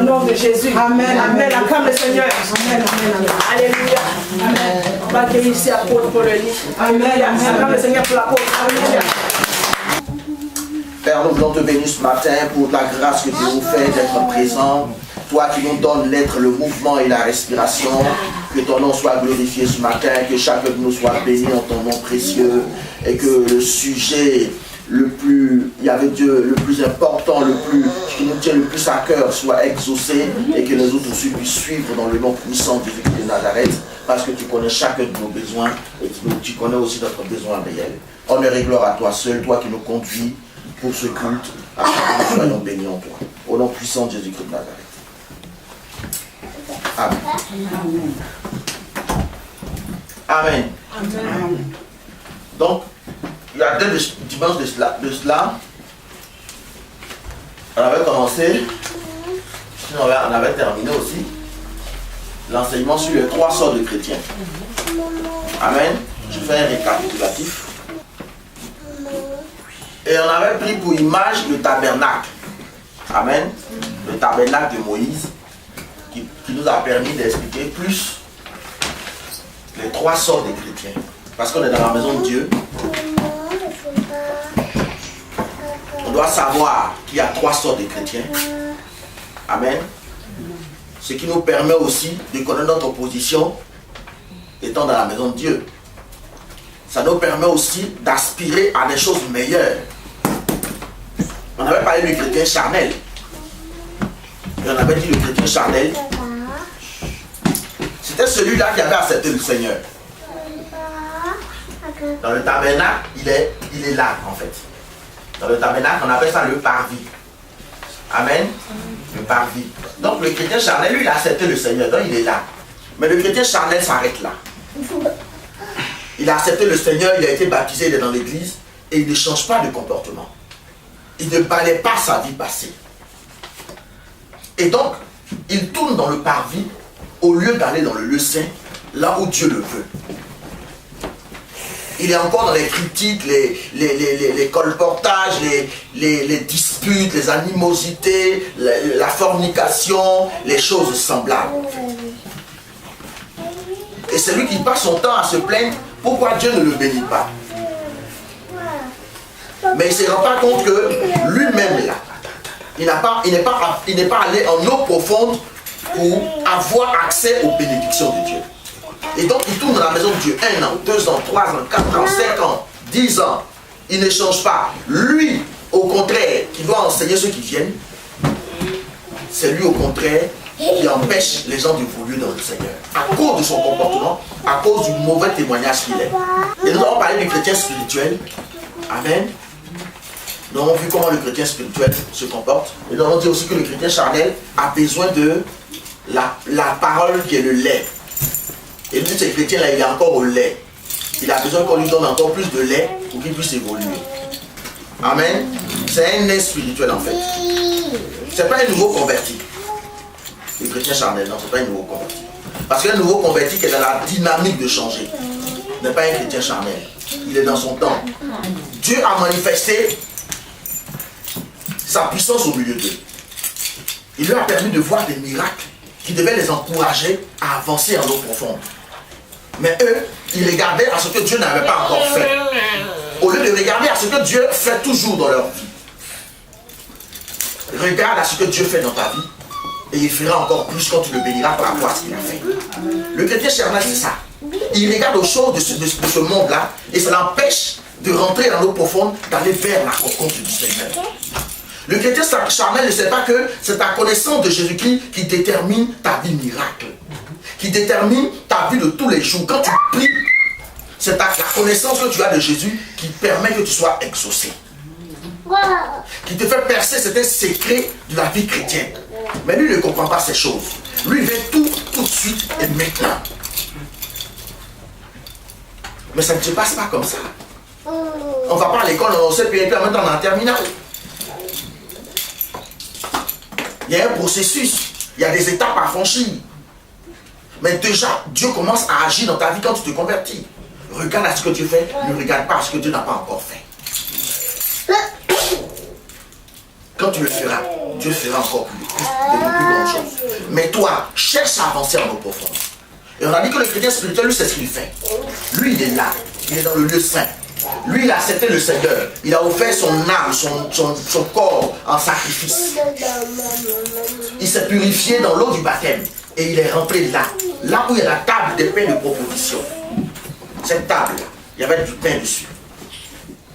nom de Jésus. Amen. Amen. Acclame le Seigneur. Amen. Amen. Alléluia. Amen. On va accueillir ici apôtre pour le lit. Amen. Acclame le Seigneur pour l'apôtre. Amen. Père, nous voulons te bénir ce matin pour la grâce que tu nous fais d'être présent. Toi qui nous donnes l'être, le mouvement et la respiration. Que ton nom soit glorifié ce matin, que chacun de nous soit béni en ton nom précieux. Et que le sujet le plus, il y avait Dieu, le plus important, qui nous tient le plus à cœur soit exaucé. Et que les autres aussi puissent suivre dans le nom puissant de Jésus de Nazareth. Parce que tu connais chacun de nos besoins et tu connais aussi notre besoin réel. Honneur et gloire à toi seul, toi qui nous conduis pour ce culte, afin que nous soyons bénis en toi. Au nom puissant de Jésus-Christ de Nazareth. Amen. Amen. Amen. Donc, il y a 2 dimanches de cela, on avait commencé, on avait terminé aussi, l'enseignement sur les 3 sortes de chrétiens. Amen. Je fais un récapitulatif. Et on avait pris pour image le tabernacle. Amen. Le tabernacle de Moïse, qui nous a permis d'expliquer plus les 3 sortes de chrétiens. Parce qu'on est dans la maison de Dieu. On doit savoir qu'il y a 3 sortes de chrétiens. Amen. Ce qui nous permet aussi de connaître notre position étant dans la maison de Dieu. Ça nous permet aussi d'aspirer à des choses meilleures. On avait parlé du chrétien charnel. Et on avait dit le chrétien charnel, c'était celui-là qui avait accepté le Seigneur. Dans le tabernacle, il est là en fait. Dans le tabernacle, on appelle ça le parvis. Amen. Le parvis. Donc le chrétien charnel, lui, il a accepté le Seigneur, donc il est là. Mais le chrétien charnel s'arrête là. Il a accepté le Seigneur, il a été baptisé, il est dans l'église, et il ne change pas de comportement. Il ne balaie pas sa vie passée. Et donc, il tourne dans le parvis au lieu d'aller dans le lieu saint, là où Dieu le veut. Il est encore dans les critiques, les colportages, les disputes, les animosités, la fornication, les choses semblables. Et c'est lui qui passe son temps à se plaindre pourquoi Dieu ne le bénit pas. Mais il ne se rend pas compte que lui-même là, il n'est pas allé en eau profonde pour avoir accès aux bénédictions de Dieu. Et donc il tourne dans la maison de Dieu 1 an, 2 ans, 3 ans, 4 ans, 5 ans, 10 ans. Il ne change pas. Lui, au contraire, qui doit enseigner ceux qui viennent, c'est lui au contraire qui empêche les gens d'évoluer dans le Seigneur. À cause de son comportement, à cause du mauvais témoignage qu'il est. Et nous avons parlé du chrétien spirituel. Amen. Nous avons vu comment le chrétien spirituel se comporte. Et nous avons dit aussi que le chrétien charnel a besoin de la parole qui est le lait. Et lui, ce chrétien-là, il est encore au lait. Il a besoin qu'on lui donne encore plus de lait pour qu'il puisse évoluer. Amen. C'est un lait spirituel en fait. Ce n'est pas un nouveau converti. Le chrétien charnel, non, ce n'est pas un nouveau converti. Parce qu'un nouveau converti qui est dans la dynamique de changer n'est pas un chrétien charnel. Il est dans son temps. Dieu a manifesté sa puissance au milieu d'eux. Il leur a permis de voir des miracles qui devaient les encourager à avancer en eau profonde. Mais eux, ils regardaient à ce que Dieu n'avait pas encore fait. Au lieu de regarder à ce que Dieu fait toujours dans leur vie. Regarde à ce que Dieu fait dans ta vie. Et il fera encore plus quand tu le béniras par rapport à ce qu'il a fait. Le chrétien charnel, c'est ça. Il regarde aux choses de ce monde-là et ça l'empêche de rentrer en eau profonde, d'aller vers la rencontre du Seigneur. Le chrétien charnel ne sait pas que c'est ta connaissance de Jésus-Christ qui détermine ta vie miracle. Qui détermine ta vie de tous les jours. Quand tu pries, c'est la connaissance que tu as de Jésus qui permet que tu sois exaucé. Qui te fait percer certains secrets de la vie chrétienne. Mais lui ne comprend pas ces choses. Lui il veut tout de suite et maintenant. Mais ça ne se passe pas comme ça. On ne va pas à l'école, on sait, puis maintenant on est en terminale. Il y a un processus, il y a des étapes à franchir. Mais déjà, Dieu commence à agir dans ta vie quand tu te convertis. Regarde à ce que Dieu fait, ne regarde pas à ce que Dieu n'a pas encore fait. quand tu le feras, Dieu fera encore de plus grandes choses. Mais toi, cherche à avancer en eau profonde. Et on a dit que le chrétien spirituel, lui, c'est ce qu'il fait. Lui, il est là. Il est dans le lieu saint. Lui, il a accepté le Seigneur. Il a offert son âme, son corps en sacrifice. Il s'est purifié dans l'eau du baptême. Et il est rentré là. Là où il y a la table des pains de proposition. Cette table, il y avait du pain dessus.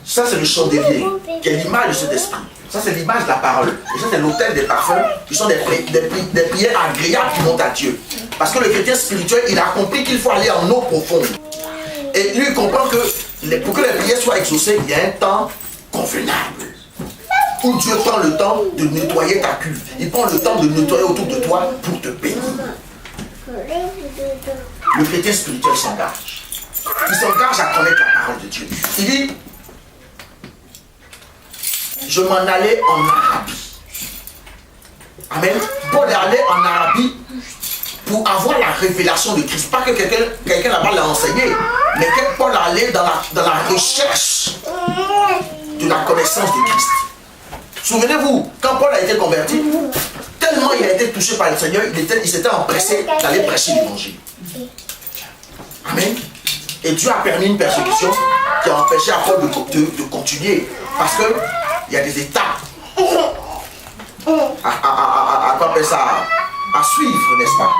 Ça, c'est le chandelier, qui est l'image de cet esprit. Ça, c'est l'image de la parole. Et ça, c'est l'autel des parfums, qui sont des prières agréables qui montent à Dieu. Parce que le chrétien spirituel, il a compris qu'il faut aller en eau profonde. Et lui, il comprend que pour que les prières soient exaucées, il y a un temps convenable. Où Dieu prend le temps de nettoyer ta cuve. Il prend le temps de nettoyer autour de toi pour te bénir. Le chrétien spirituel s'engage. Il s'engage à connaître la parole de Dieu. Il dit, je m'en allais en Arabie. Amen. Paul est allé en Arabie pour avoir la révélation de Christ. Pas que quelqu'un là-bas l'a enseigné, mais que Paul est allé dans la recherche de la connaissance de Christ. Souvenez-vous, quand Paul a été converti, tellement il a été touché par le Seigneur, il s'était empressé d'aller prêcher l'évangile. Amen. Et Dieu a permis une persécution qui a empêché à Paul de continuer. Parce que il y a des étapes à suivre, n'est-ce pas?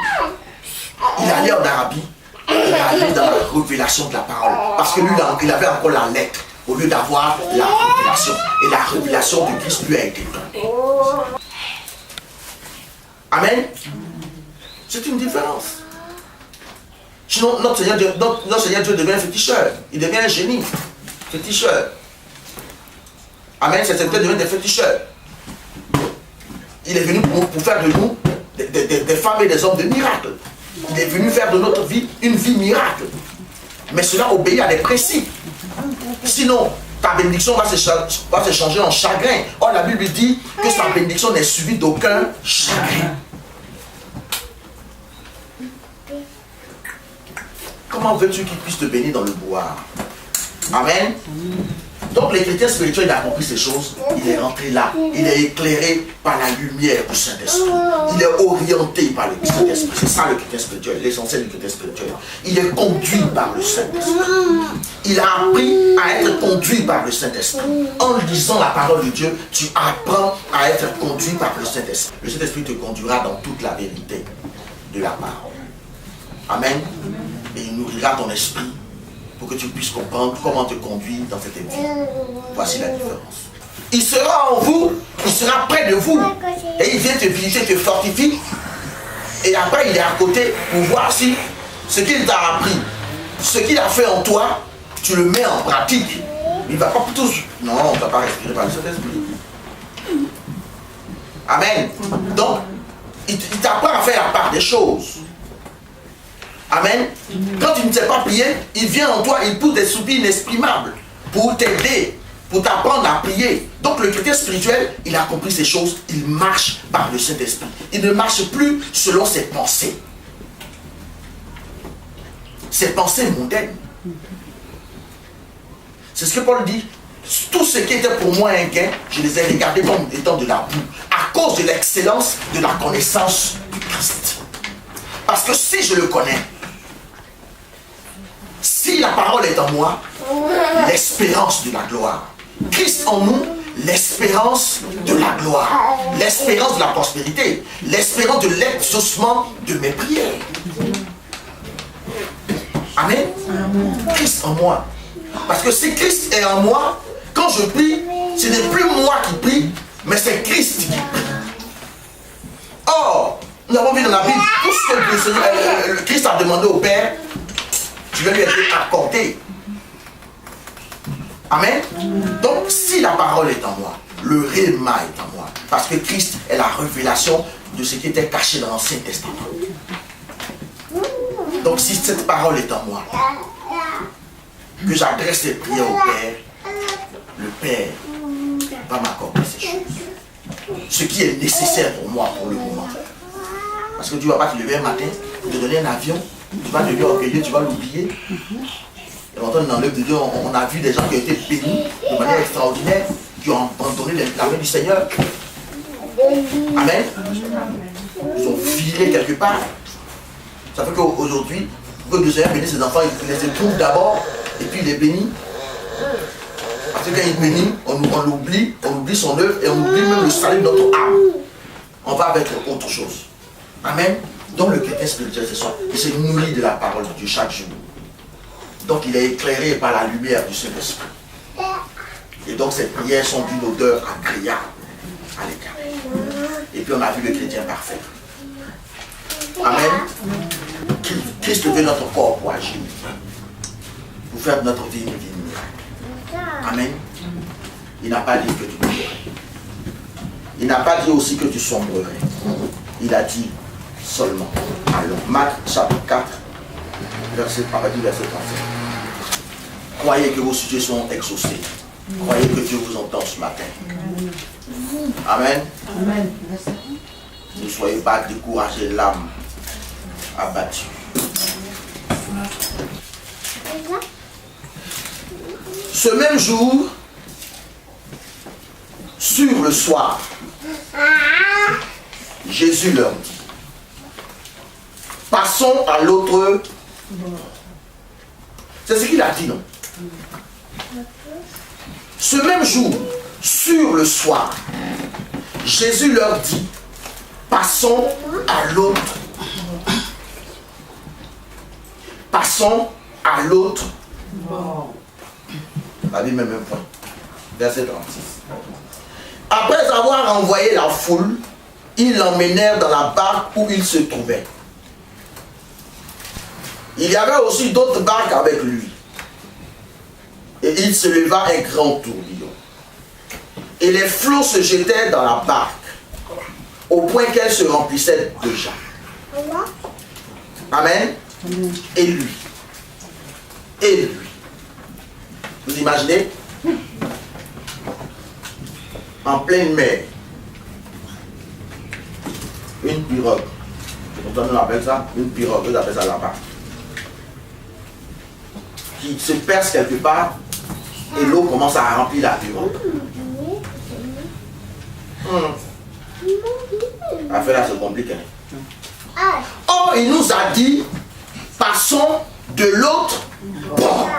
Il allait en Arabie, il allait dans la révélation de la parole. Parce que lui, il avait encore la lettre au lieu d'avoir la révélation. Et la révélation de Christ lui a été donnée. Amen. C'est une différence. Sinon, notre Seigneur Dieu devient un féticheur. Il devient un génie. Féticheur. Amen. C'est Dieu devient des féticheurs. Il est venu pour faire de nous des femmes et des hommes de miracles. Il est venu faire de notre vie une vie miracle. Mais cela obéit à des principes. Sinon, ta bénédiction va se changer en chagrin. Or, la Bible dit que sa bénédiction n'est suivie d'aucun chagrin. Comment veux-tu qu'il puisse te bénir dans le bois? Amen. Donc les chrétiens spirituels, il a compris ces choses. Il est rentré là. Il est éclairé par la lumière du Saint-Esprit. Il est orienté par le Saint-Esprit. C'est ça le chrétien spirituel, l'essentiel du chrétien spirituel. Il est conduit par le Saint-Esprit. Il a appris à être conduit par le Saint-Esprit. En lisant la parole de Dieu, tu apprends à être conduit par le Saint-Esprit. Le Saint-Esprit te conduira dans toute la vérité de la parole. Amen. Et il nourrira ton esprit pour que tu puisses comprendre comment te conduire dans cette vie. Voici la différence. Il sera en vous, il sera près de vous. Et il vient te visiter, te fortifie. Et après, il est à côté pour voir si ce qu'il t'a appris, ce qu'il a fait en toi, tu le mets en pratique. Il ne va pas tous... Non, on ne va pas respirer par le Saint-Esprit. Amen. Donc, il t'apprend à faire la part des choses. Amen. Quand tu ne sais pas prier, il vient en toi, il pousse des soupirs inexprimables pour t'aider, pour t'apprendre à prier. Donc le chrétien spirituel, il a compris ces choses, il marche par le Saint-Esprit. Il ne marche plus selon ses pensées. Ses pensées mondaines. C'est ce que Paul dit. Tout ce qui était pour moi un gain, je les ai regardés comme étant de la boue, à cause de l'excellence de la connaissance du Christ. Parce que si je le connais, si la parole est en moi, l'espérance de la gloire. Christ en nous, l'espérance de la gloire. L'espérance de la prospérité. L'espérance de l'exaucement de mes prières. Amen. Christ en moi. Parce que si Christ est en moi, quand je prie, ce n'est plus moi qui prie, mais c'est Christ qui prie. Or, nous avons vu dans la Bible, tout ce que le Christ a demandé au Père, tu vas lui être accordé. Amen. Donc, si la parole est en moi, le réma est en moi. Parce que Christ est la révélation de ce qui était caché dans l'Ancien Testament. Donc, si cette parole est en moi, que j'adresse les prières au Père, le Père va m'accorder ces choses. Ce qui est nécessaire pour moi pour le moment. Parce que tu ne vas pas te lever un matin, te donner un avion, tu vas te dire orgueilleux, tu vas l'oublier. Et longtemps, dans l'œuvre de Dieu, on a vu des gens qui ont été bénis de manière extraordinaire, qui ont abandonné la main du Seigneur. Amen. Ils ont filé quelque part. Ça fait qu'aujourd'hui, que le Seigneur bénit ses enfants, il les éprouve d'abord et puis il les bénit. Parce que quand il bénit, on oublie son œuvre et on oublie même le salut de notre âme. On va avec autre chose. Amen. Donc le chrétien spirituel, c'est ça. Il se nourrit de la parole de Dieu chaque jour. Donc il est éclairé par la lumière du Saint-Esprit. Et donc ses prières sont d'une odeur agréable à l'Éternel. Et puis on a vu le chrétien parfait. Amen. Christ veut notre corps pour agir. Pour faire de notre vie une vie miracle. Amen. Il n'a pas dit que tu mourrais. Il n'a pas dit aussi que tu sombrerais. Il a dit seulement. Alors, Marc chapitre 4, verset 37. Croyez que vos sujets sont exaucés. Croyez que Dieu vous entend ce matin. Amen. Amen. Ne soyez pas découragés, l'âme abattue. Ce même jour, sur le soir, Jésus leur dit, passons à l'autre. C'est ce qu'il a dit, non? Ce même jour, sur le soir, Jésus leur dit, passons à l'autre. Passons à l'autre. La Bible met même point. Verset 36. Après avoir envoyé la foule, ils l'emmenèrent dans la barque où il se trouvait. Il y avait aussi d'autres barques avec lui. Et il se leva un grand tourbillon. Et les flots se jetaient dans la barque, au point qu'elle se remplissait déjà. Amen. Et lui. Vous imaginez? En pleine mer. Une pirogue. On appelle ça une pirogue. Vous appelez ça la barque. Qui se perce quelque part et l'eau commence à remplir la pirogue. L'affaire là se complique. Or, il nous a dit, passons de l'autre bord.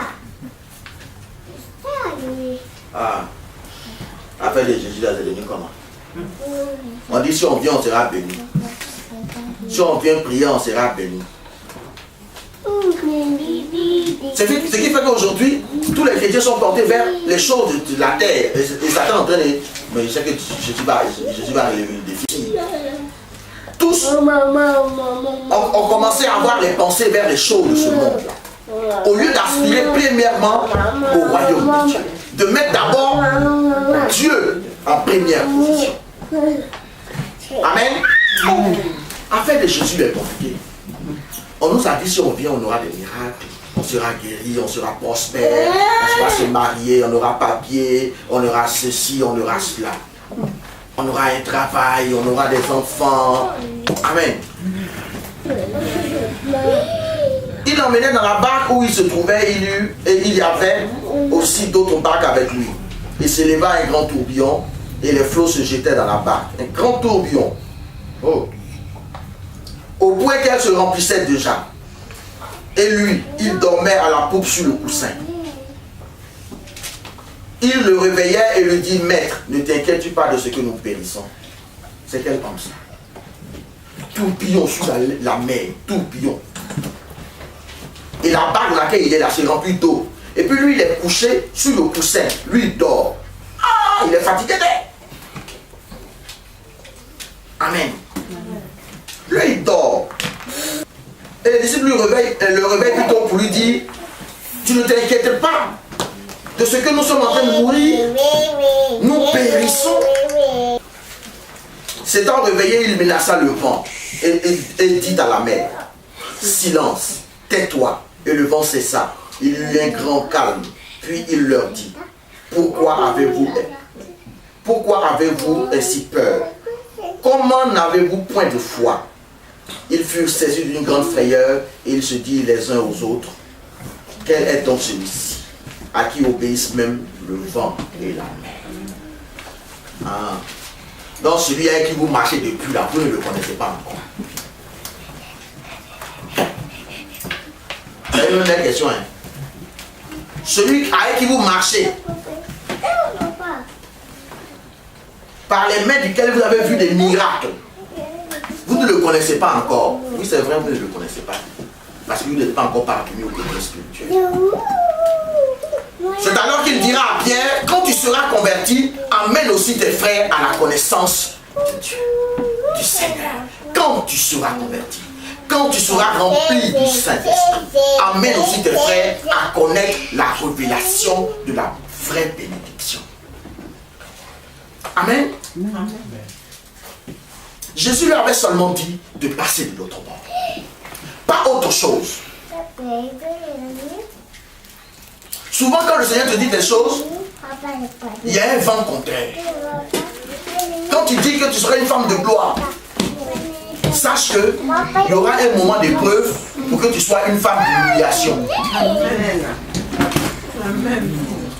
L'affaire de Jésus là, c'est devenu comment? On dit si on vient, on sera béni. Si on vient prier, on sera béni. Ce qui fait qu'aujourd'hui, tous les chrétiens sont portés vers les choses de la terre. Et Satan est en train de... Mais je sais que Jésus va relever le défi. Tous ont commencé à avoir les pensées vers les choses de ce monde-là. Au lieu d'aspirer premièrement au royaume de Dieu. De mettre d'abord Dieu en première position. Amen. Affaire de Jésus est compliqué. On nous a dit si on vient, on aura des miracles. On sera guéri, on sera prospère, on sera se marier, on aura papier, on aura ceci, on aura cela. On aura un travail, on aura des enfants. Amen. Il l'emmenait dans la barque où il se trouvait, et il y avait aussi d'autres barques avec lui. Il s'éleva un grand tourbillon et les flots se jetaient dans la barque. Un grand tourbillon. Oh. Au point qu'elle se remplissait déjà. Et lui, il dormait à la poupe sur le coussin. Il le réveillait et lui dit, Maître, ne t'inquiètes-tu pas de ce que nous périssons. C'est quel comme ça? Tourbillon sur la mer, tourbillon. Et la barque dans laquelle il est là, c'est rempli d'eau. Et puis lui, il est couché sur le coussin. Lui, il dort. Ah, il est fatigué. Amen. Lui, il dort. Et les disciples le réveillent plutôt pour lui dire, tu ne t'inquiètes pas de ce que nous sommes en train de mourir. Nous périssons. S'étant réveillé, il menaça le vent et dit à la mer, silence, tais-toi. Et le vent cessa. Il y eut un grand calme. Puis il leur dit, pourquoi avez-vous ainsi peur? Comment n'avez-vous point de foi? Ils furent saisis d'une grande frayeur et ils se dirent les uns aux autres, quel est donc celui-ci à qui obéissent même le vent et la mer? Donc celui avec qui vous marchez depuis là, vous ne le connaissez pas encore. C'est une autre question. Hein? Celui avec qui vous marchez, par les mains duquel vous avez vu des miracles, vous ne le connaissez pas encore. Oui, c'est vrai, vous ne le connaissez pas. Parce que vous n'êtes pas encore parvenu au degré spirituel. C'est alors qu'il dira à Pierre, quand tu seras converti, amène aussi tes frères à la connaissance de Dieu, du Seigneur. Quand tu seras converti, quand tu seras rempli du Saint-Esprit, amène aussi tes frères à connaître la révélation de la vraie bénédiction. Amen. Amen. Jésus leur avait seulement dit de passer de l'autre bord. Pas autre chose. Souvent quand le Seigneur te dit des choses, il y a un vent contraire. Quand il dit que tu seras une femme de gloire, sache qu'il y aura un moment d'épreuve pour que tu sois une femme d'humiliation.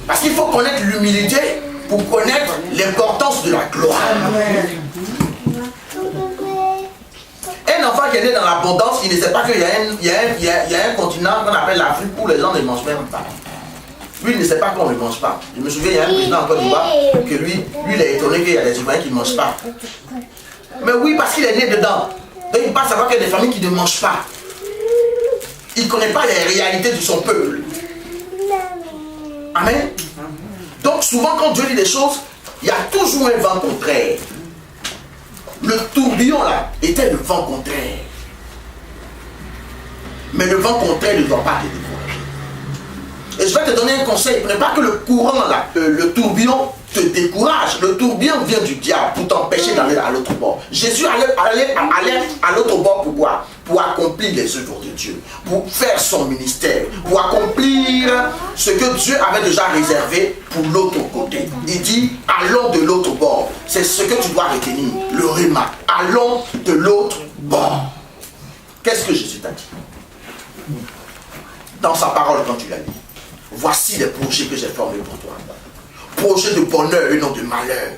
Parce qu'il faut connaître l'humilité pour connaître l'importance de la gloire. Un enfant qui est né dans l'abondance, il ne sait pas qu'il y a un continent qu'on appelle l'Afrique où les gens ne mangent même pas. Lui, il ne sait pas qu'on ne mange pas. Je me souviens, il y a un président en Côte d'Ivoire que lui, il est étonné qu'il y a des humains qui ne mangent pas. Mais oui, parce qu'il est né dedans. Donc il ne peut pas savoir qu'il y a des familles qui ne mangent pas. Il ne connaît pas les réalités de son peuple. Amen. Donc souvent quand Dieu dit des choses, il y a toujours un vent contraire. Le tourbillon là était le vent contraire. Mais le vent contraire ne doit pas te décourager. Et je vais te donner un conseil. Ne pas que le courant là, le tourbillon te décourage. Le tourbillon vient du diable pour t'empêcher d'aller à l'autre bord. Jésus allait à l'autre bord pourquoi? Pour accomplir les œuvres de Dieu, pour faire son ministère, pour accomplir ce que Dieu avait déjà réservé pour l'autre côté. Il dit, allons de l'autre bord. C'est ce que tu dois retenir, le réma. Allons de l'autre bord. Qu'est-ce que Jésus t'a dit? Dans sa parole quand tu l'as dit. Voici les projets que j'ai formés pour toi. Projets de bonheur et non de malheur.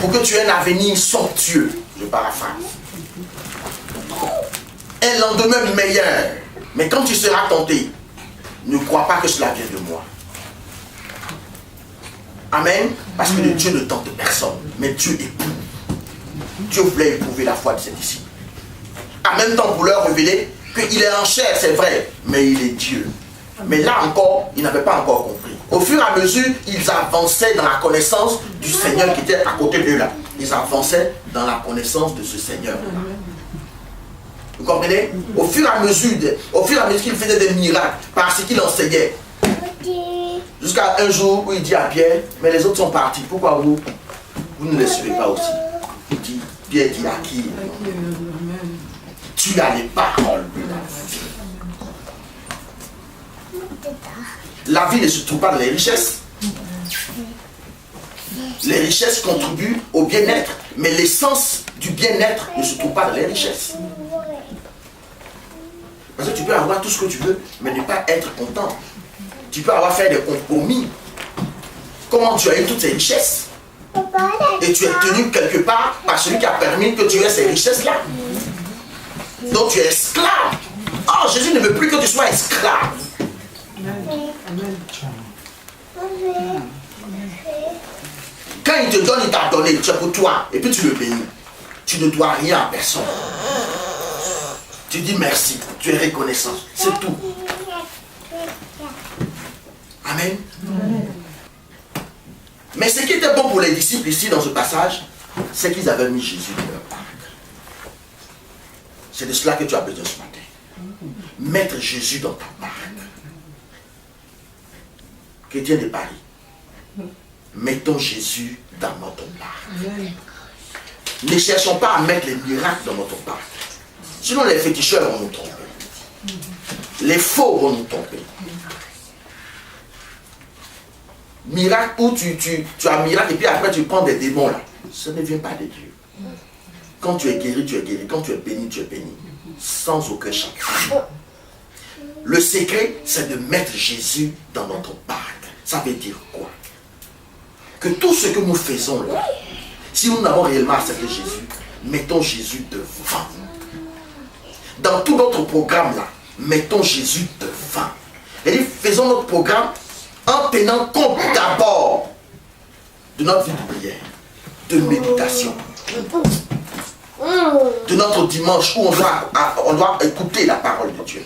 Pour que tu aies un avenir somptueux. Je paraphrase. Un lendemain meilleur. Mais quand tu seras tenté, ne crois pas que cela vient de moi. Amen. Parce que Dieu ne tente personne. Mais Dieu éprouve. Dieu voulait éprouver la foi de ses disciples. En même temps pour leur révéler qu'il est en chair, c'est vrai, mais il est Dieu. Mais là encore, ils n'avaient pas encore compris. Au fur et à mesure, ils avançaient dans la connaissance du Seigneur qui était à côté d'eux là. Ils avançaient dans la connaissance de ce Seigneur là. Vous comprenez? Au fur et à mesure qu'il faisait des miracles, parce qu'il enseignait. Jusqu'à un jour où il dit à Pierre, mais les autres sont partis, pourquoi vous ne les suivez pas aussi? Pierre dit à qui? Tu as les paroles de la vie. La vie ne se trouve pas dans les richesses. Les richesses contribuent au bien-être, mais l'essence du bien-être ne se trouve pas dans les richesses. Parce que tu peux avoir tout ce que tu veux, mais ne pas être content. Tu peux avoir fait des compromis. Comment tu as eu toutes ces richesses? Et tu es tenu quelque part par celui qui a permis que tu aies ces richesses-là. Donc tu es esclave. Oh, Jésus ne veut plus que tu sois esclave. Quand il te donne, il t'a donné, tu es pour toi, et puis tu le bénis. Tu ne dois rien à personne. Tu dis merci, tu es reconnaissant, c'est tout. Amen. Mais ce qui était bon pour les disciples ici dans ce passage, c'est qu'ils avaient mis Jésus dans leur barque. C'est de cela que tu as besoin ce matin. Mettre Jésus dans ta barque. Chrétien de Paris, mettons Jésus dans notre barque. Ne cherchons pas à mettre les miracles dans notre barque. Sinon les féticheurs vont nous tromper. Les faux vont nous tromper. Miracle où tu as un miracle et puis après tu prends des démons là. Ce ne vient pas de Dieu. Quand tu es guéri, tu es guéri. Quand tu es béni, tu es béni. Sans aucun chagrin. Le secret, c'est de mettre Jésus dans notre barque. Ça veut dire quoi? que tout ce que nous faisons là, si nous n'avons réellement accepté Jésus, mettons Jésus devant. Dans tout notre programme là, mettons Jésus devant. Et faisons notre programme en tenant compte d'abord de notre vie de prière, de méditation, de notre dimanche où on doit écouter la parole de Dieu.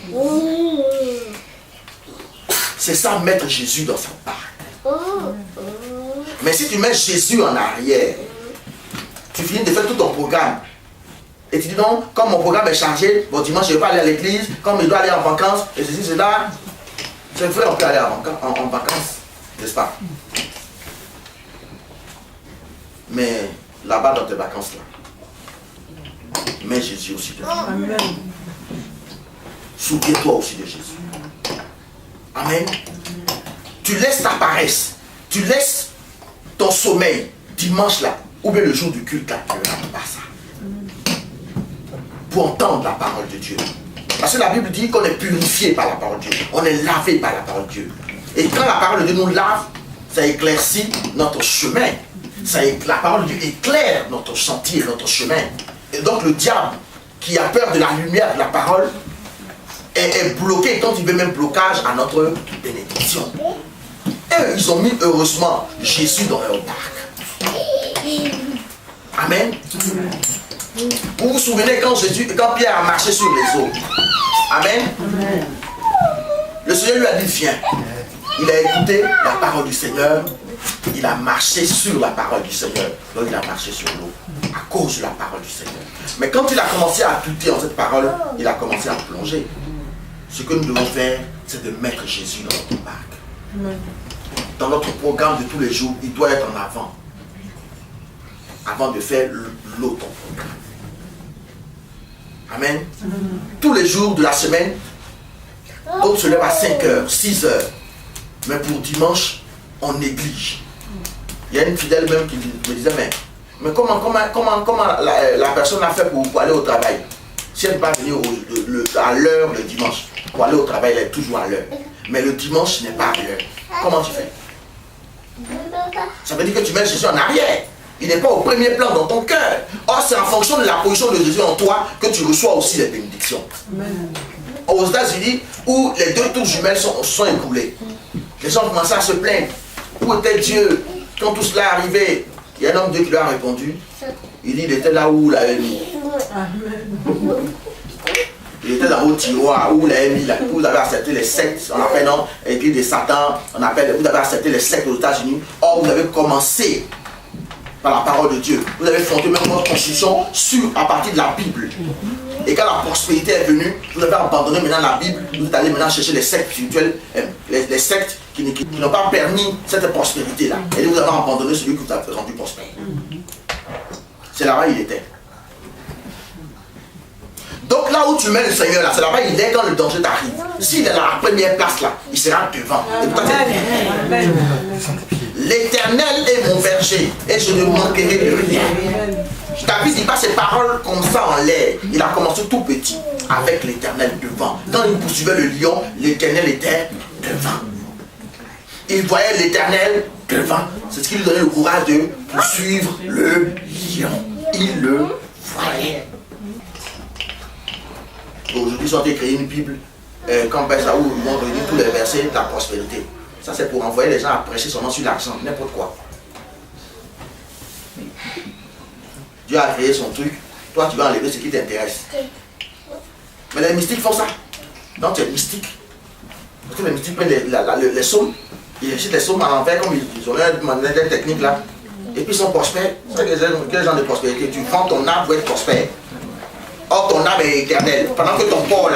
C'est ça, mettre Jésus dans sa part. Mais si tu mets Jésus en arrière, tu finis de faire tout ton programme. Et tu dis non, comme mon programme est chargé, bon dimanche je ne vais pas aller à l'église, comme je dois aller en vacances, et ceci, cela, c'est vrai, on peut aller en vacances, n'est-ce pas? Mais là-bas dans tes vacances-là, mets Jésus aussi dedans. Amen. Souviens-toi aussi de Jésus. Amen. Tu laisses ta paresse, tu laisses ton sommeil dimanche là, ou bien le jour du culte là, tu ne rates pas ça. Pour entendre la parole de Dieu. Parce que la Bible dit qu'on est purifié par la parole de Dieu. On est lavé par la parole de Dieu. Et quand la parole de Dieu nous lave, ça éclaircit notre chemin. La parole de Dieu éclaire notre sentier, notre chemin. Et donc le diable, qui a peur de la lumière de la parole, est bloqué quand il veut même blocage à notre bénédiction. Et ils ont mis heureusement Jésus dans leur barque. Amen. Vous vous souvenez quand Pierre a marché sur les eaux. Amen. Le Seigneur lui a dit viens. Il a écouté la parole du Seigneur. Il a marché sur la parole du Seigneur. Donc il a marché sur l'eau à cause de la parole du Seigneur. Mais quand il a commencé à douter en cette parole, il a commencé à plonger. Ce que nous devons faire, c'est de mettre Jésus dans notre barque. Dans notre programme de tous les jours, il doit être en avant. Avant de faire l'autre programme. Amen. Tous les jours de la semaine, d'autres se lèvent à 5 heures, 6 heures. Mais pour dimanche, on néglige. Il y a une fidèle même qui me disait, mais comment la personne a fait pour aller au travail? Si elle ne peut pas venir à l'heure le dimanche, pour aller au travail, elle est toujours à l'heure. Mais le dimanche n'est pas à l'heure. Comment tu fais? Ça veut dire que tu mets Jésus en arrière. Il n'est pas au premier plan dans ton cœur. Or, c'est en fonction de la position de Jésus en toi que tu reçois aussi les bénédictions. Amen. Aux États-Unis, où les 2 tours jumelles sont écoulées, les gens commençaient à se plaindre. Où était Dieu quand tout cela est arrivé? Il y a un homme de Dieu qui lui a répondu. Il dit, il était là où vous l'avez mis. Il était dans vos tiroirs, où vous l'avez mis, là. Vous avez accepté les sectes, on appelle non, église de Satan, vous avez accepté les sectes aux États-Unis. Or, vous avez commencé par la parole de Dieu. Vous avez fondé même votre constitution à partir de la Bible. Et quand la prospérité est venue, vous avez abandonné maintenant la Bible, vous êtes allé maintenant chercher les sectes spirituelles, les sectes qui n'ont pas permis cette prospérité-là. Et vous avez abandonné celui qui vous a rendu prospère. C'est là-bas il était. Donc là où tu mets le Seigneur, là, c'est là-bas il est quand le danger t'arrive. S'il est dans la première place là, il sera devant. L'Éternel est mon berger et je ne manquerai de rien. David dit pas ces paroles comme ça en l'air. Il a commencé tout petit avec l'Éternel devant. Quand il poursuivait le lion, l'Éternel était devant. Il voyait l'Éternel devant. C'est ce qui lui donnait le courage de poursuivre le lion. Il le voyait. Aujourd'hui, ils ont créé une Bible comme ça où ils vont réunir tous les versets de la prospérité. Ça, c'est pour envoyer les gens à prêcher seulement sur l'argent, n'importe quoi. Dieu a créé son truc. Toi, tu vas enlever ce qui t'intéresse. Mais les mystiques font ça. Donc, tu es mystique. Parce que les mystiques prennent les psaumes. Ils récitent les psaumes à l'envers, comme ils ont leur technique là. Et puis, ils sont prospères. C'est quel genre de prospérité? Tu vends ton âme pour être prospère. Or, ton âme est éternelle. Pendant que ton corps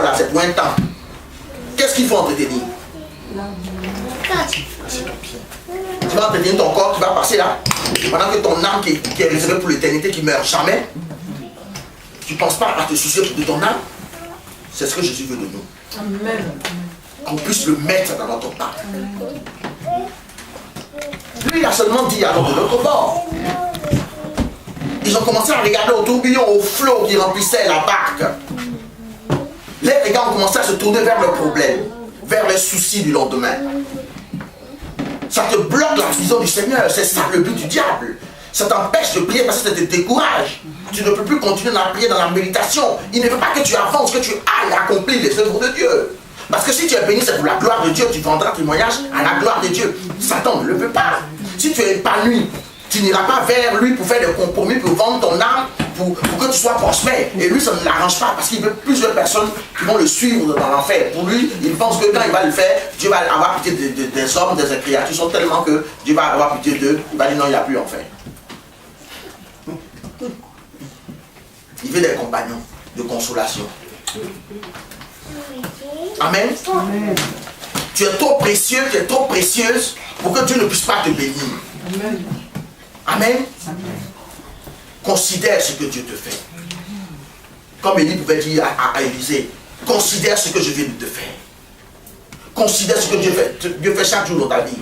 là, c'est pour un temps. Qu'est-ce qu'il faut entretenir? Tu vas entretenir ton corps qui va passer là. Pendant que ton âme qui est réservée pour l'éternité, qui ne meurt jamais, tu ne penses pas à te soucier de ton âme. C'est ce que Jésus veut de nous. Amen. Qu'on puisse le mettre dans notre part. Lui, il a seulement dit alors de l'autre bord. Ils ont commencé à regarder au tourbillon, au flot qui remplissait la barque. Les gars ont commencé à se tourner vers le problème, vers les soucis du lendemain. Ça te bloque la vision du Seigneur. C'est ça le but du diable. Ça t'empêche de prier parce que ça te décourage. Tu ne peux plus continuer à prier dans la méditation. Il ne veut pas que tu avances, que tu ailles accomplir les œuvres de Dieu. Parce que si tu es béni, c'est pour la gloire de Dieu. Tu vendras témoignage à la gloire de Dieu. Satan ne le veut pas. Si tu es épanoui, tu n'iras pas vers lui pour faire des compromis, pour vendre ton âme, pour que tu sois prospère. Et lui, ça ne l'arrange pas parce qu'il veut plusieurs personnes qui vont le suivre dans l'enfer. Pour lui, il pense que quand il va le faire, Dieu va avoir pitié des hommes, des créatures. Ils sont tellement que Dieu va avoir pitié d'eux. Il va dire non, il n'y a plus enfer. Il veut des compagnons de consolation. Amen. Amen. Tu es trop précieux, tu es trop précieuse pour que Dieu ne puisse pas te bénir. Amen. Amen. Amen. Considère ce que Dieu te fait. Comme Élie pouvait dire à Élisée, considère ce que je viens de te faire. Considère ce que Dieu fait chaque jour dans ta vie.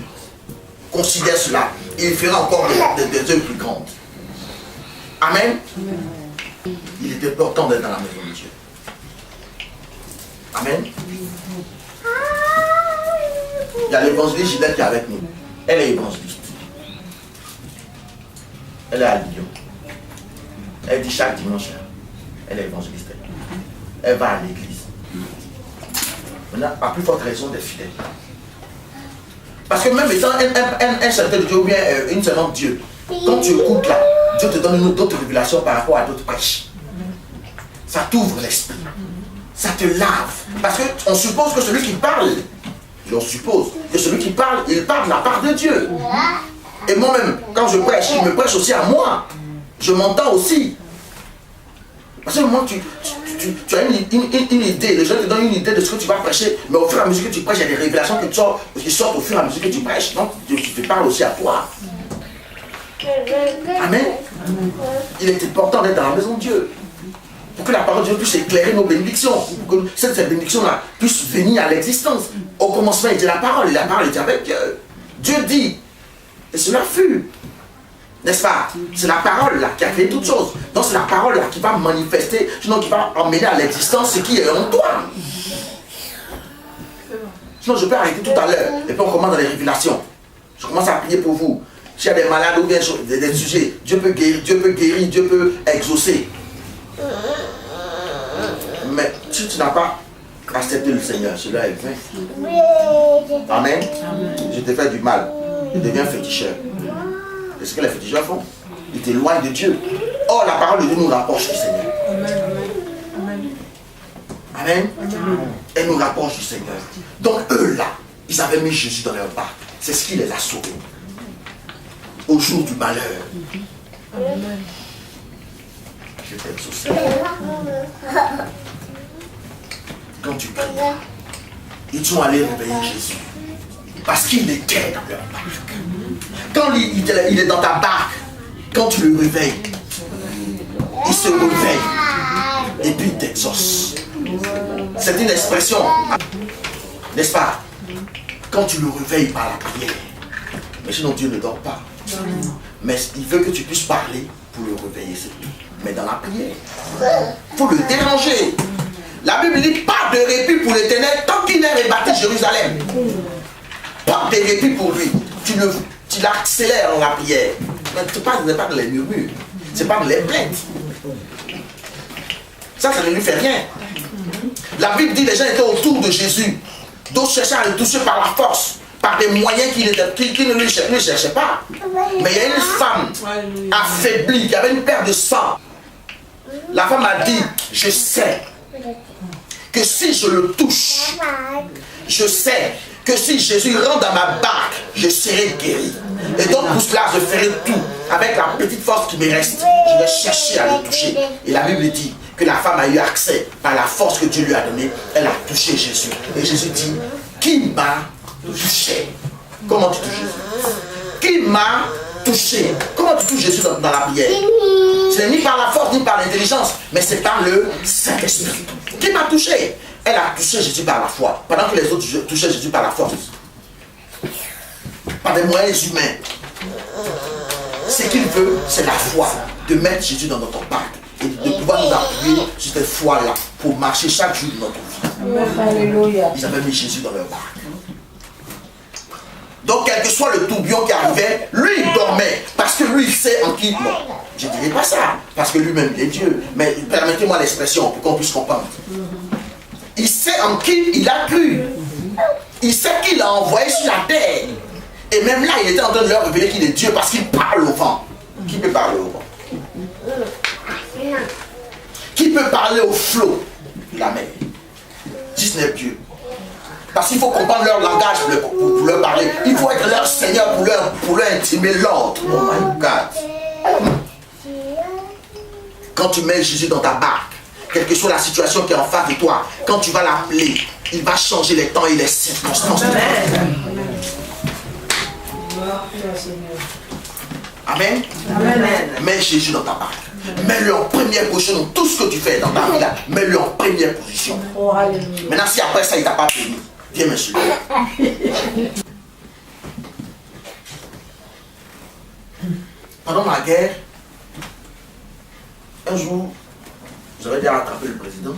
Considère cela. Et il fera encore des œuvres plus grandes. Amen. Amen. Il est important d'être dans la maison de Dieu. Amen. Il y a l'évangéliste Gilette qui est avec nous. Elle est évangéliste. Elle est à Lyon. Elle dit chaque dimanche, elle est évangéliste. Elle va à l'église. Maintenant, à plus forte raison des fidèles. Parce que même étant un serviteur de Dieu ou bien une servante de Dieu, quand tu écoutes là, Dieu te donne une autre révélation par rapport à d'autres prêches. Ça t'ouvre l'esprit. Ça te lave. Parce qu'on suppose que celui qui parle, on suppose que celui qui parle, il parle de la part de Dieu. Et moi-même, quand je prêche, il me prêche aussi à moi. Je m'entends aussi. Parce que moi, tu as une idée, les gens te donnent une idée de ce que tu vas prêcher, mais au fur et à mesure que tu prêches, il y a des révélations qui sortent au fur et à mesure que tu prêches. Donc, Dieu te parle aussi à toi. Amen. Il est important d'être dans la maison de Dieu. Pour que la parole de Dieu puisse éclairer nos bénédictions. Pour que cette bénédiction-là puisse venir à l'existence. Au commencement, il était la parole, et la parole était avec Dieu. Dieu dit, et cela fut. N'est-ce pas? C'est la parole là qui a créé toutes choses. Donc c'est la parole là qui va manifester, sinon qui va emmener à l'existence ce qui est en toi. Sinon je peux arrêter tout à l'heure. Et puis on commence dans les révélations. Je commence à prier pour vous. S'il y a des malades ou bien des sujets, Dieu peut guérir, Dieu peut exaucer. Mais si tu n'as pas accepté le Seigneur, cela est vain. Amen. Je te fais du mal. Je deviens féticheur. C'est ce que les féticheurs font. Ils t'éloignent de Dieu. Or, la parole de Dieu nous rapproche du Seigneur. Amen. Amen. Elle nous rapproche du Seigneur. Donc, eux là, ils avaient mis Jésus dans leur barque. C'est ce qui les a sauvés. Au jour du malheur. Amen. Je t'exauce. Quand tu pries, ils sont allés réveiller Jésus. Parce qu'il était dans leur barque. Quand il est dans ta barque, quand tu le réveilles, il se réveille et puis il t'exauce. C'est une expression, n'est-ce pas? Quand tu le réveilles par la prière. Mais sinon Dieu ne dort pas. Mais il veut que tu puisses parler pour le réveiller, c'est tout. Mais dans la prière, il faut le déranger. La Bible dit pas de répit pour l'Éternel tant qu'il n'est rebâti Jérusalem. Pas de répit pour lui. Tu l'accélères dans la prière. Ce n'est pas dans les murmures. Ce n'est pas dans les plaintes. Ça ne lui fait rien. La Bible dit que les gens étaient autour de Jésus. D'autres cherchaient à le toucher par la force, par des moyens qui ne lui cherchaient pas. Mais il y a une femme affaiblie, qui avait une perte de sang. La femme a dit, je sais que si je le touche, je sais que si Jésus rentre dans ma barque, je serai guéri. Et donc pour cela, je ferai tout. Avec la petite force qui me reste, je vais chercher à le toucher. Et la Bible dit que la femme a eu accès par la force que Dieu lui a donnée. Elle a touché Jésus. Et Jésus dit, qui m'a touché? Comment tu touches Jésus? Qui m'a touché? Comment tu touches Jésus dans la prière? Ce n'est ni par la force, ni par l'intelligence, mais c'est par le Saint-Esprit. Qui m'a touché? Elle a touché Jésus par la foi, pendant que les autres touchaient Jésus par la force. Par des moyens humains. Ce qu'il veut, c'est la foi, de mettre Jésus dans notre barque et de pouvoir nous appuyer sur cette foi-là pour marcher chaque jour de notre vie. Alléluia. Ils avaient mis Jésus dans leur barque. Donc, quel que soit le tourbillon qui arrivait, lui, il dormait. Parce que lui, il sait en qui... Non, je ne dirais pas ça. Parce que lui-même, il est Dieu. Mais permettez-moi l'expression pour qu'on puisse comprendre. Il sait en qui il a cru. Il sait qu'il a envoyé sur la terre. Et même là, il était en train de leur révéler qu'il est Dieu parce qu'il parle au vent. Qui peut parler au vent? Qui peut parler au flot? La mer. Si ce n'est Dieu. Parce qu'il faut comprendre leur langage pour leur parler. Il faut être leur Seigneur pour leur intimer l'ordre. Oh my God. Quand tu mets Jésus dans ta barque, quelle que soit la situation qui est en face de toi, quand tu vas l'appeler, il va changer les temps et les circonstances. Amen. Amen. Mets Jésus dans ta barque. Mets-le en première position dans tout ce que tu fais dans ta vie là. Mets-le en première position. Maintenant, si après ça, il ne t'a pas béni, viens m'insulter. Pendant la guerre, un jour, j'avais déjà rattrapé le président.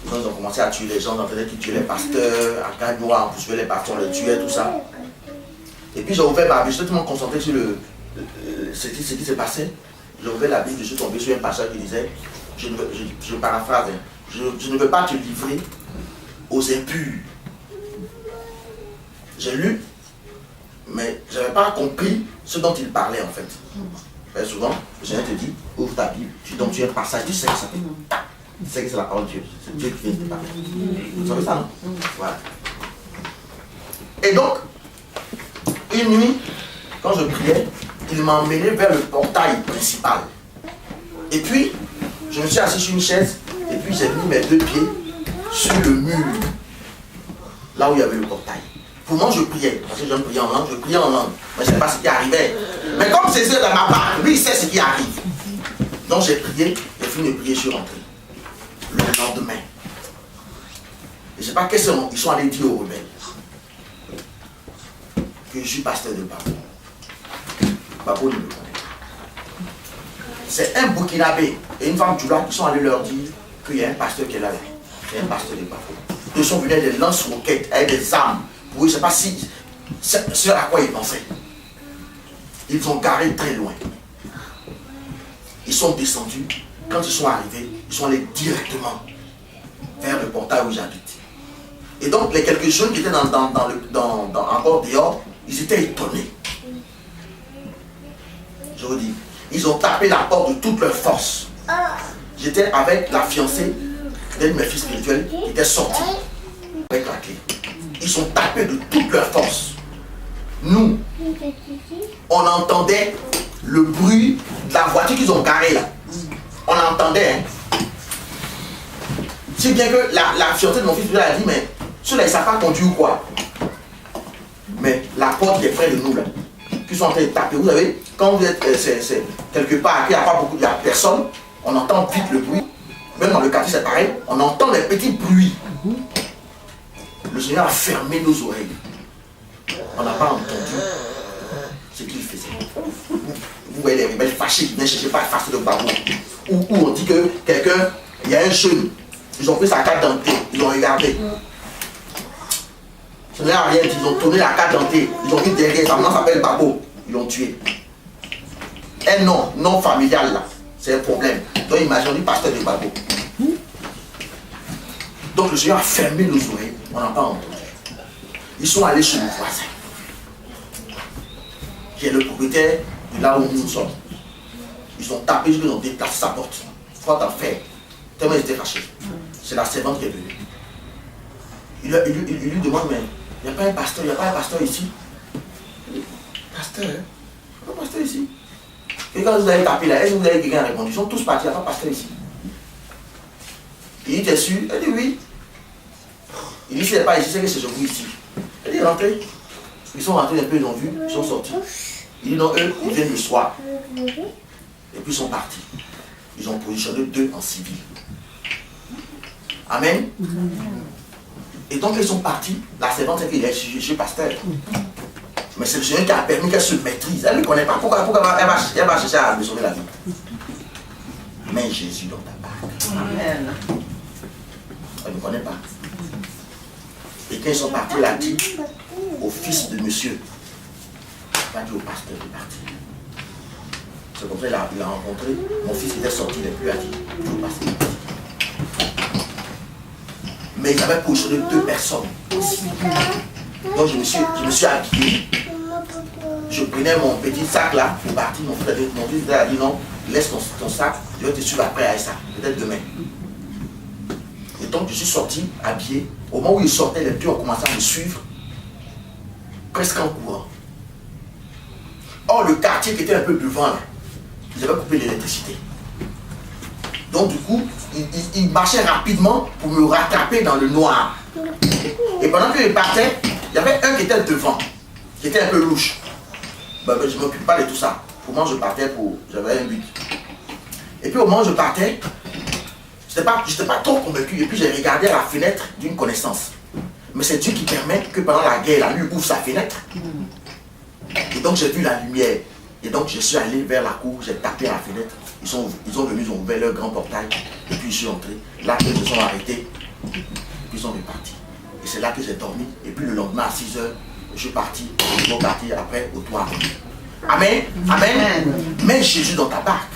Ils ont commencé à tuer les gens, on faisait qu'ils tuaient les pasteurs, à Gagnois, on poursuivait les pasteurs, on les tuait, tout ça. Et puis j'ai ouvert ma Bible, j'étais tellement concentré sur ce qui se passait. J'ai ouvert la Bible, je suis tombé sur un passage qui disait, je paraphrase, je ne veux pas te livrer aux impurs. J'ai lu, mais je n'avais pas compris ce dont il parlait en fait. Et souvent, le Seigneur te dit, ouvre ta Bible, tu tombes sur un passage, tu sais que ça fait. Tu sais que c'est la parole de Dieu, c'est Dieu qui vient de te parler. Vous savez ça, non? Voilà. Et donc, une nuit, quand je priais, il m'a emmené vers le portail principal. Et puis, je me suis assis sur une chaise, et puis j'ai mis mes deux pieds sur le mur, là où il y avait le portail. Pour moi, je priais, parce que je me priais en langue, je priais en langue, mais je ne sais pas ce qui arrivait. Mais comme c'est dans ma part, lui, il sait ce qui arrive. Donc j'ai prié, j'ai fini de prier, je suis rentré. Le lendemain, je ne sais pas qu'est-ce qu'ils sont allés dire aux rebelles. Que je suis pasteur de Babo. Babo ne me connaît pas. C'est un Burkinabé et une femme Djoula qui sont allés leur dire qu'il y a un pasteur qui est là. Il y a un pasteur de Babo. Ils sont venus avec des lance-roquettes, avec des armes. Pour eux, je ne sais pas si c'est à quoi ils pensaient. Ils ont garé très loin. Ils sont descendus. Quand ils sont arrivés, ils sont allés directement vers le portail où j'habite. Et donc, les quelques jeunes qui étaient encore dehors, ils étaient étonnés. Je vous dis, ils ont tapé la porte de toute leur force. J'étais avec la fiancée d'un de mes fils spirituels qui était sorti avec la clé. Ils ont tapé de toute leur force. Nous, on entendait le bruit de la voiture qu'ils ont garée là. On entendait. Hein. Si bien que la fiancée de mon fils spirituel a dit, mais ceux-là, ils ne savent pas conduire ou quoi. Mais la porte est près de nous là, qui sont en train de taper. Vous savez, quand vous êtes quelque part, il n'y a personne, on entend vite le bruit. Même dans le quartier, c'est pareil, on entend des petits bruits. Le Seigneur a fermé nos oreilles. On n'a pas entendu ce qu'il faisait. Vous voyez les rebelles fâchés qui viennent chercher par face de Babo. Où on dit que quelqu'un, il y a un jeune, ils ont pris sa carte d'identité, ils l'ont regardé. Ce n'est rien, ils ont tourné la carte d'identité, ils ont vu derrière, ça maintenant s'appelle Babo, ils l'ont tué. Un nom, non familial là, c'est un problème. Donc imaginez le pasteur de Babo. Donc le Seigneur a fermé nos oreilles, on n'a pas entendu. Ils sont allés chez le voisin, qui est le propriétaire de là où nous sommes. Ils ont tapé, ils ont déplacé sa porte. Faut en faire. Tellement ils étaient fâchés. C'est la servante qui est venue. Il lui demande, mais il n'y a pas un pasteur, il n'y a pas un pasteur ici. Pasteur, hein? Il n'y a pas un pasteur ici. Et quand vous avez tapé là, est-ce que vous avez quelqu'un répondu? Ils sont tous partis, il n'y a pas de pasteur ici. Il dit, t'es sûr? Elle dit oui. Il dit, si n'est pas ici, c'est que c'est chez vous ici. Elle dit, rentrez. Ils sont rentrés un peu, ils ont vu, ils sont sortis. Il dit, non, eux, ils viennent le soir. Et puis ils sont partis. Ils ont positionné 2 en civil. Amen. Et donc ils sont partis. La servante, c'est qu'il est chez pasteur. Mais c'est le Seigneur qui a permis qu'elle se maîtrise. Elle ne connaît pas. Pourquoi elle va chercher à lui sauver la vie? Mets Jésus dans ta barque. Amen. Elle ne connaît pas. Et quand ils sont partis, il a dit au fils de monsieur, il a dit au pasteur de partir. C'est comme ça qu'il a rencontré. Mon fils était sorti, il n'est plus à dire, il faut passer. Mais il avait positionné 2 personnes aussi. Donc je me suis habillé. Je prenais mon petit sac là pour partir. Mon fils a dit non, laisse ton sac, je vais te suivre après à ça, peut-être demain. Et donc je suis sorti, habillé. Au moment où il sortait, les pieds ont commencé à me suivre, presque en courant. Or, le quartier qui était un peu devant là, ils avaient coupé l'électricité. Donc du coup, il marchait rapidement pour me rattraper dans le noir. Et pendant qu'il partait, il y avait un qui était devant, qui était un peu louche. Ben, je ne m'occupe pas de tout ça. Pour moi, je partais j'avais un but. Et puis au moment où je partais, je n'étais pas trop convaincu. Et puis j'ai regardé à la fenêtre d'une connaissance. Mais c'est Dieu qui permet que pendant la guerre, la lui ouvre sa fenêtre. Et donc j'ai vu la lumière. Et donc je suis allé vers la cour, j'ai tapé à la fenêtre. Ils sont venus, ils ont ouvert leur grand portail. Et puis je suis entré. Là, ils se sont arrêtés. Et puis ils sont repartis. Et c'est là que j'ai dormi. Et puis le lendemain à 6 h, je suis parti. Ils sont partis après au toit. Amen. Amen. Mets Jésus dans ta barque.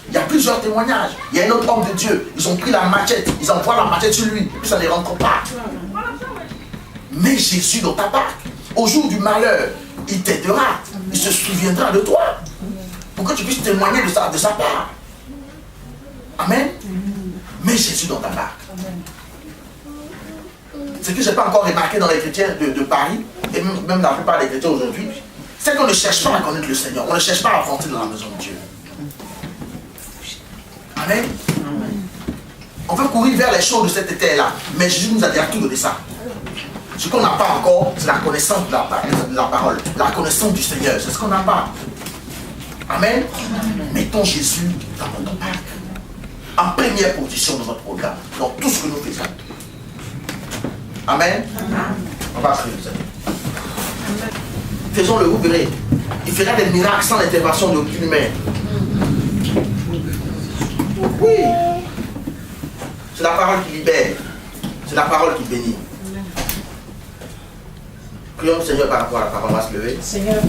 Il y a plusieurs témoignages. Il y a un autre homme de Dieu. Ils ont pris la machette. Ils envoient la machette sur lui. Et puis ça ne les rentre pas. Mets Jésus dans ta barque. Au jour du malheur, il t'aidera. Il se souviendra de toi. Pour que tu puisses témoigner de sa part. Amen. Mets Jésus dans ta barque. Ce que je n'ai pas encore remarqué dans les chrétiens de Paris, et même dans la plupart des chrétiens aujourd'hui, c'est qu'on ne cherche pas à connaître le Seigneur. On ne cherche pas à rentrer dans la maison de Dieu. Amen. On veut courir vers les choses de cette terre-là. Mais Jésus nous a déjà tout donné ça. Ce qu'on n'a pas encore, c'est la connaissance de la parole. La connaissance du Seigneur. C'est ce qu'on n'a pas. Amen. Mettons Jésus dans notre barque. En première position de notre programme. Dans tout ce que nous faisons. Amen. On va prier, vous savez. Faisons-le, vous verrez. Il fera des miracles sans l'intervention d'aucune humaine. Oui. C'est la parole qui libère. C'est la parole qui bénit. Prions le Seigneur par rapport à la parole. On va se lever. Seigneur.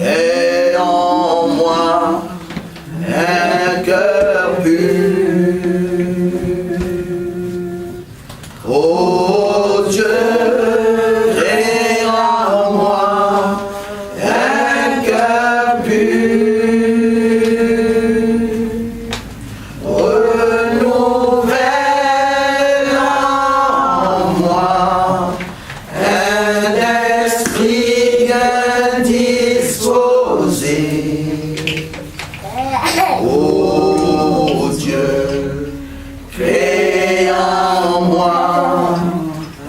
Et en moi un cœur pur. Oh Dieu, crée en moi un cœur pur. Renouvelle en moi un esprit bien disposé. Oh Dieu, crée en moi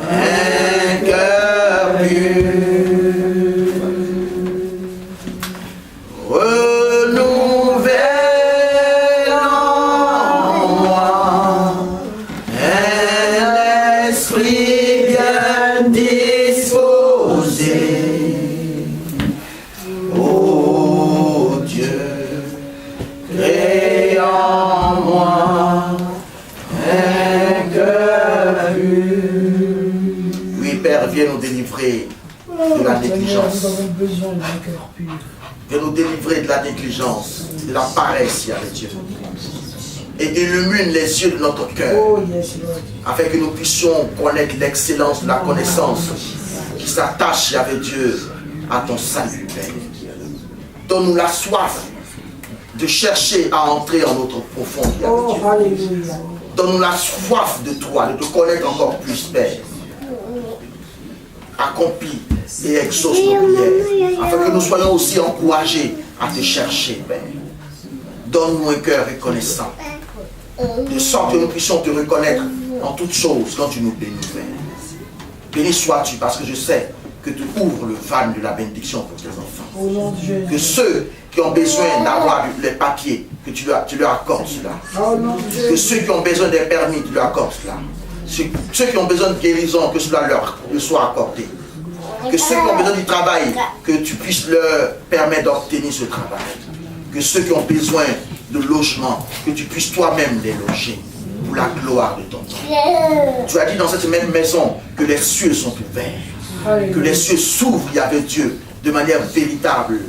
un cœur pur. Renouvelle en moi un esprit bien disposé. Oh Dieu, crée en moi un cœur pur. Oui, Père, viens nous délivrer de la négligence. Nous avons besoin d'un cœur pur. Viens nous délivrer de la négligence, de la paresse, avec Dieu. Et illumine les yeux de notre cœur, Oh yes, Lord. afin que nous puissions connaître l'excellence de la connaissance qui s'attache avec Dieu à ton salut, Père. Donne-nous la soif de chercher à entrer en notre profondeur avec Oh, Dieu. alléluia. Donne-nous la soif de toi, de te connaître encore plus, Père. Accomplis et exauce nos prières, afin que nous soyons aussi encouragés à te chercher, Père. Donne-nous un cœur reconnaissant, de sorte que nous puissions te reconnaître en toutes choses quand tu nous bénis, Père. Béni sois-tu, parce que je sais que tu ouvres le van de la bénédiction pour tes enfants. Au nom de Jésus. Que ceux qui ont besoin d'avoir les papiers, que tu leur accordes cela. Au nom de Que Jésus. ceux qui ont besoin des permis, tu leur accordes cela. Ceux qui ont besoin de guérison, que cela leur soit accordé. Que ceux qui ont besoin du travail, que tu puisses leur permettre d'obtenir ce travail. Que ceux qui ont besoin de logement, que tu puisses toi-même les loger pour la gloire de ton nom. Tu as dit dans cette même maison que les cieux sont ouverts, que les cieux s'ouvrent, il y avait Dieu, de manière véritable,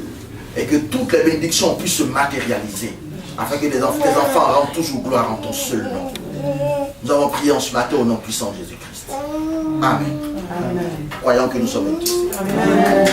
et que toutes les bénédictions puissent se matérialiser, afin que tes enfants rendent toujours gloire en ton seul nom. Nous avons prié en ce matin au nom puissant de Jésus-Christ. Amen. Croyons que nous sommes tous. Amen.